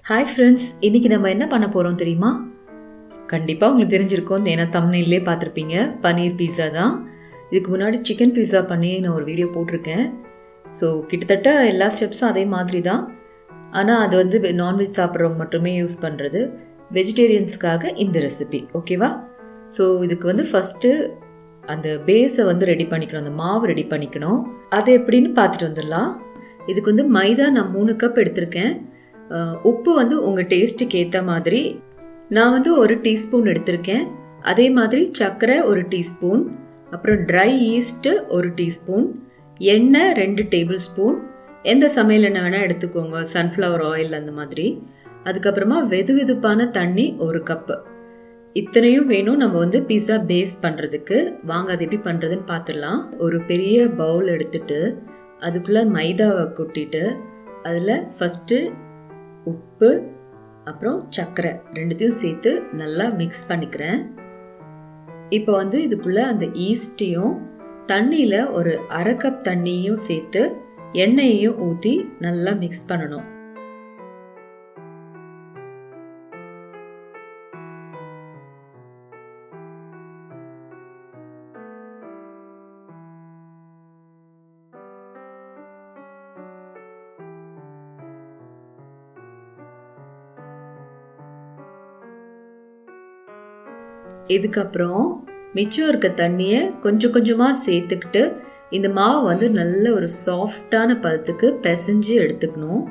Hi friends, இன்றைக்கி நம்ம என்ன பண்ண போகிறோம் தெரியுமா? கண்டிப்பாக உங்களுக்கு தெரிஞ்சிருக்கோம், ஏன்னா தம்ப்நெயிலே பார்த்துருப்பீங்க. பனீர் பீஸா தான். இதுக்கு முன்னாடி சிக்கன் பீஸா பண்ணி நான் ஒரு வீடியோ போட்டிருக்கேன். ஸோ கிட்டத்தட்ட எல்லா ஸ்டெப்ஸும் அதே மாதிரி தான். ஆனால் அது வந்து நான்வெஜ் சாப்பிட்றவங்க மட்டுமே யூஸ் பண்ணுறது. வெஜிடேரியன்ஸ்க்காக இந்த ரெசிபி, ஓகேவா? ஸோ இதுக்கு வந்து ஃபஸ்ட்டு அந்த பேஸை வந்து ரெடி பண்ணிக்கணும், அந்த மாவு ரெடி பண்ணிக்கணும். அது எப்படின்னு பார்த்துட்டு வந்துடலாம். இதுக்கு வந்து மைதா நான் 3 கப் எடுத்திருக்கேன். உப்பு வந்து உங்கள் டேஸ்ட்டுக்கு ஏற்ற மாதிரி. நான் வந்து 1 டீஸ்பூன் எடுத்திருக்கேன். அதே மாதிரி சர்க்கரை 1 டீஸ்பூன், அப்புறம் ட்ரை ஈஸ்ட்டு 1 டீஸ்பூன், எண்ணெய் 2 டேபிள் ஸ்பூன், எந்த சமையல் எண்ணெய் வேணால் எடுத்துக்கோங்க, சன்ஃப்ளவர் ஆயில் அந்த மாதிரி. அதுக்கப்புறமா வெதுவெதுப்பான தண்ணி 1 கப்பு. இத்தனையும் வேணும் நம்ம வந்து பீஸா பேஸ் பண்ணுறதுக்கு. வாங்க அது எப்படி பண்ணுறதுன்னு பார்த்துடலாம். ஒரு பெரிய பவுல் எடுத்துட்டு அதுக்குள்ளே மைதாவை கொட்டிட்டு அதில் ஃபஸ்ட்டு உப்பு அப்புறம் சர்க்கரை ரெண்டுத்தையும் சேர்த்து நல்லா மிக்ஸ் பண்ணிக்கிறேன். இப்போ வந்து இதுக்குள்ளே அந்த ஈஸ்ட்டையும் தண்ணியில் ஒரு 1/2 கப் தண்ணியும் சேர்த்து எண்ணெயையும் ஊற்றி நல்லா மிக்ஸ் பண்ணணும். இதுக்கப்புறம் மிச்சம் இருக்க தண்ணியை கொஞ்சம் கொஞ்சமாக சேர்த்துக்கிட்டு இந்த மாவு வந்து நல்ல ஒரு சாஃப்டான பதத்துக்கு பிசைஞ்சு எடுத்துக்கணும்.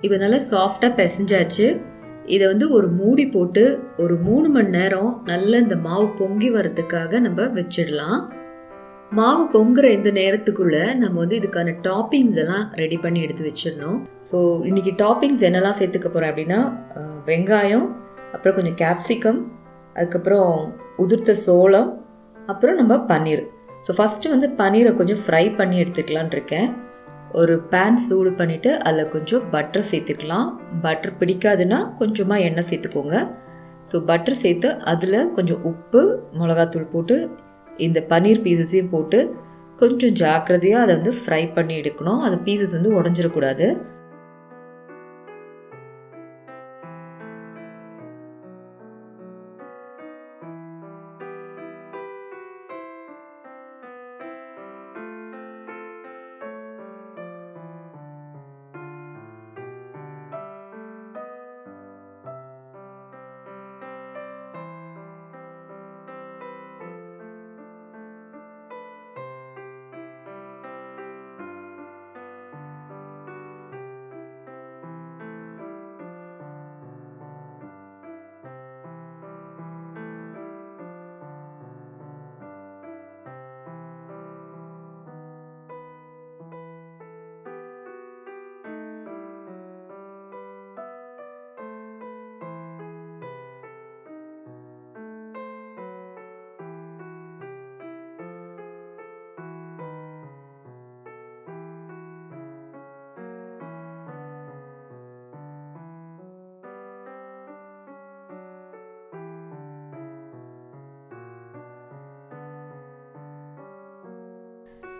இப்போ நல்லா சாஃப்டாக பிசைஞ்சாச்சு. இதை வந்து ஒரு மூடி போட்டு ஒரு 3 மணி நேரம் நல்லா இந்த மாவு பொங்கி வரதுக்காக நம்ம வச்சிடலாம். மாவு பொங்குற இந்த நேரத்துக்குள்ள நம்ம வந்து இதுக்கான டாப்பிங்ஸ் எல்லாம் ரெடி பண்ணி எடுத்து வச்சிடணும். ஸோ இன்னைக்கு டாப்பிங்ஸ் என்னெல்லாம் சேர்த்துக்க போகிறேன் அப்படின்னா, வெங்காயம், அப்புறம் கொஞ்சம் கேப்சிகம், அதுக்கப்புறம் உதிர்த்த சோளம், அப்புறம் நம்ம பன்னீர். ஸோ ஃபஸ்ட்டு வந்து பன்னீரை கொஞ்சம் ஃப்ரை பண்ணி எடுத்துக்கலான் இருக்கேன். ஒரு பேன் சூடு பண்ணிவிட்டு அதில் கொஞ்சம் பட்டர் சேர்த்துக்கலாம். பட்டர் பிடிக்காதுன்னா கொஞ்சமாக எண்ணெய் சேர்த்துக்கோங்க. ஸோ பட்டர் சேர்த்து அதில் கொஞ்சம் உப்பு, மிளகாத்தூள் போட்டு இந்த பன்னீர் பீசஸையும் போட்டு கொஞ்சம் ஜாக்கிரதையாக அதை வந்து ஃப்ரை பண்ணி எடுக்கணும். அது பீசஸ் வந்து உடஞ்சிடக்கூடாது.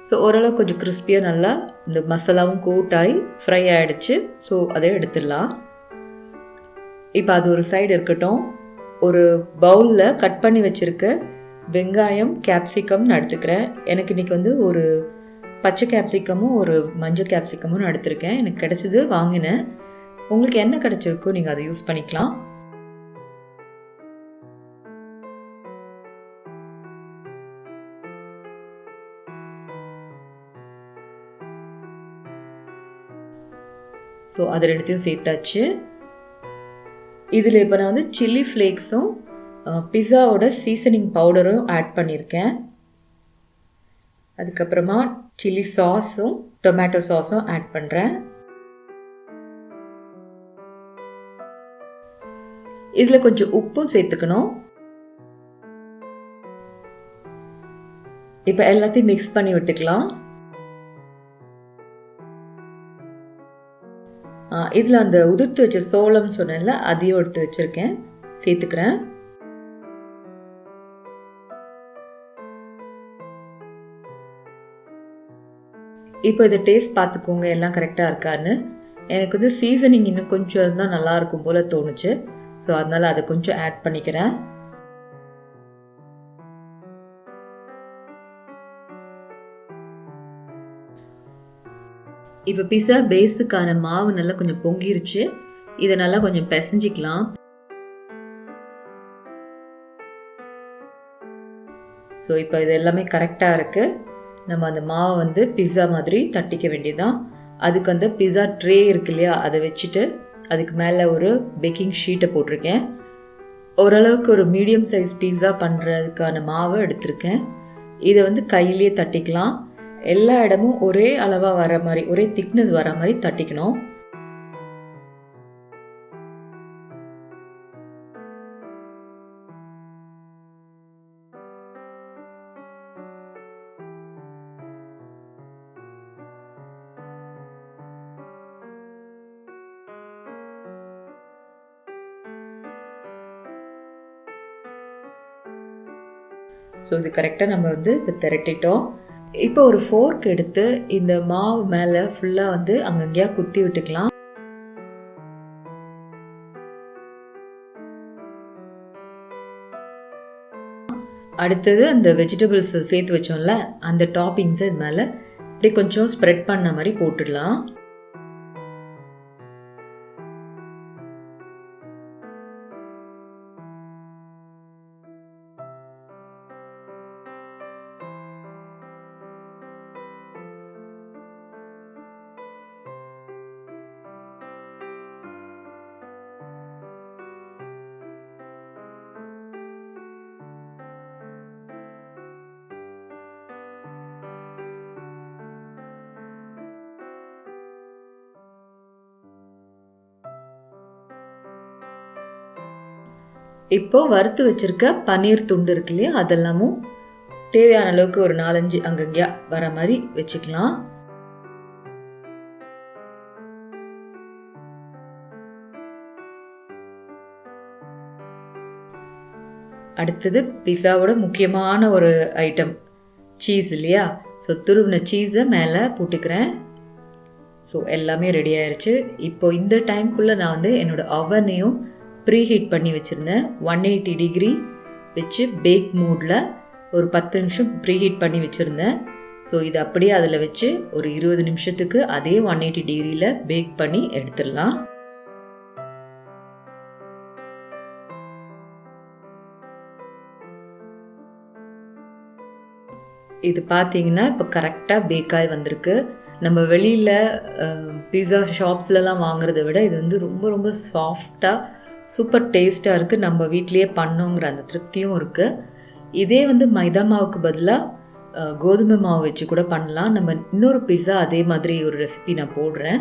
ஸோ ஓரளவு கொஞ்சம் கிறிஸ்பியாக நல்லா இந்த மசாலாவும் கோட்டாகி ஃப்ரை ஆகிடுச்சு. ஸோ அதை எடுத்துடலாம். இப்போ அது ஒரு சைடு இருக்கட்டும். ஒரு பவுலில் கட் பண்ணி வச்சுருக்க வெங்காயம், கேப்சிகம் நான் எடுத்துக்கிறேன். எனக்கு இன்றைக்கி வந்து ஒரு பச்சை கேப்சிகமும் ஒரு மஞ்சள் கேப்சிகமும் நான் எடுத்திருக்கேன். எனக்கு கிடைச்சது வாங்கினேன். உங்களுக்கு என்ன கிடைச்சிருக்கோ நீங்கள் அதை யூஸ் பண்ணிக்கலாம். ஸோ அது ரெண்டுத்தையும் சேர்த்தாச்சு. இதில் இப்போ நான் வந்து சில்லி ஃப்ளேக்ஸும் பிஸாவோட சீசனிங் பவுடரும் ஆட் பண்ணியிருக்கேன். அதுக்கப்புறமா சில்லி சாஸும் டொமேட்டோ சாஸும் ஆட் பண்ணுறேன். இதில் கொஞ்சம் உப்பும் சேர்த்துக்கணும். இப்போ எல்லாத்தையும் மிக்ஸ் பண்ணி விட்டுக்கலாம். இதில் அந்த உதிர்த்து வச்ச சோளம் சொன்னேன்ல, அதையும் எடுத்து வச்சுருக்கேன், சேர்த்துக்கிறேன். இப்போ இதை டேஸ்ட் பார்த்துக்கோங்க எல்லாம் கரெக்டாக இருக்கான்னு. எனக்கு வந்து சீசனிங் இன்னும் கொஞ்சம் இருந்தால் நல்லாயிருக்கும் போல் தோணுச்சு. ஸோ அதனால் அதை கொஞ்சம் ஆட் பண்ணிக்கிறேன். இப்போ பிஸா பேஸுக்கான மாவு நல்லா கொஞ்சம் பொங்கிருச்சு. இதை நல்லா கொஞ்சம் பிசைஞ்சிக்கலாம். ஸோ இப்போ இது எல்லாமே கரெக்டாக இருக்குது. நம்ம அந்த மாவை வந்து பிஸா மாதிரி தட்டிக்க வேண்டியதுதான். அதுக்கு அந்த பிஸா ட்ரே இருக்கு இல்லையா, அதை வச்சுட்டு அதுக்கு மேலே ஒரு பேக்கிங் ஷீட்டை போட்டிருக்கேன். ஓரளவுக்கு ஒரு மீடியம் சைஸ் பீஸா பண்ணுறதுக்கான மாவை எடுத்திருக்கேன். இதை வந்து கையிலேயே தட்டிக்கலாம். எல்லா இடமும் ஒரே அளவாக வர மாதிரி, ஒரே திக்னஸ் வர மாதிரி தட்டிக்கணும். ஸோ இது கரெக்டாக நம்ம வந்து இப்போ திரட்டிட்டோம். இப்போ ஒரு ஃபோர்க் எடுத்து இந்த மாவு மேலே ஃபுல்லாக வந்து அங்கங்கேயா குத்தி விட்டுக்கலாம். அடுத்தது அந்த வெஜிடபிள்ஸ் சேர்த்து வச்சோம்ல, அந்த டாப்பிங்ஸை இது மேலே இப்படி கொஞ்சம் ஸ்ப்ரெட் பண்ண மாதிரி போட்டுடலாம். இப்போ வறுத்து வச்சிருக்க பன்னீர் துண்டு இருக்கு இல்லையா, அதெல்லாமும் தேவையான அளவுக்கு ஒரு 4-5 அங்கங்கேயா வர மாதிரி வச்சுக்கலாம். அடுத்தது பிஸாவோட முக்கியமான ஒரு ஐட்டம் சீஸ் இல்லையா. ஸோ துருவின சீஸை மேலே போட்டுக்கிறேன். ஸோ எல்லாமே ரெடி ஆயிடுச்சு. இப்போ இந்த டைம்குள்ளே நான் வந்து என்னோடய அவனையும் ப்ரீஹீட் பண்ணி வச்சுருந்தேன். 180 டிகிரி வச்சு பேக் மூடில் ஒரு 10 நிமிஷம் ப்ரீஹீட் பண்ணி வச்சுருந்தேன். ஸோ இது அப்படியே அதில் வச்சு ஒரு 20 நிமிஷத்துக்கு அதே 180 டிகிரியில் பேக் பண்ணி எடுத்துடலாம். இது பார்த்தீங்கன்னா இப்போ கரெக்டாக பேக்காய் வந்திருக்கு. நம்ம வெளியில் பீஸா ஷாப்ஸ்லலாம் வாங்குறத விட இது வந்து ரொம்ப ரொம்ப சாஃப்டாக சூப்பர் டேஸ்ட்டாக இருக்குது. நம்ம வீட்லேயே பண்ணோங்கிற அந்த திருப்தியும் இருக்குது. இதே வந்து மைதா மாவுக்கு பதிலாக கோதுமை மாவு வச்சு கூட பண்ணலாம். நம்ம இன்னொரு பீஸா அதே மாதிரி ஒரு ரெசிபி நான் போடுறேன்.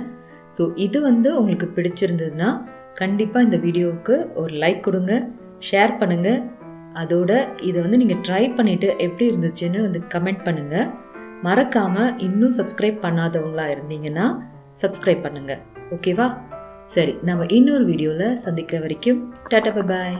ஸோ இது வந்து உங்களுக்கு பிடிச்சிருந்ததுன்னா கண்டிப்பாக இந்த வீடியோவுக்கு ஒரு லைக் கொடுங்க, ஷேர் பண்ணுங்கள். அதோட இதை வந்து நீங்கள் ட்ரை பண்ணிவிட்டு எப்படி இருந்துச்சுன்னு வந்து கமெண்ட் பண்ணுங்கள். மறக்காமல் இன்னும் சப்ஸ்கிரைப் பண்ணாதவங்களா இருந்தீங்கன்னா சப்ஸ்கிரைப் பண்ணுங்கள். ஓகேவா? சரி, நம்ம இன்னொரு வீடியோவில் சந்திக்கிற வரைக்கும் டாடா, பை பாய்.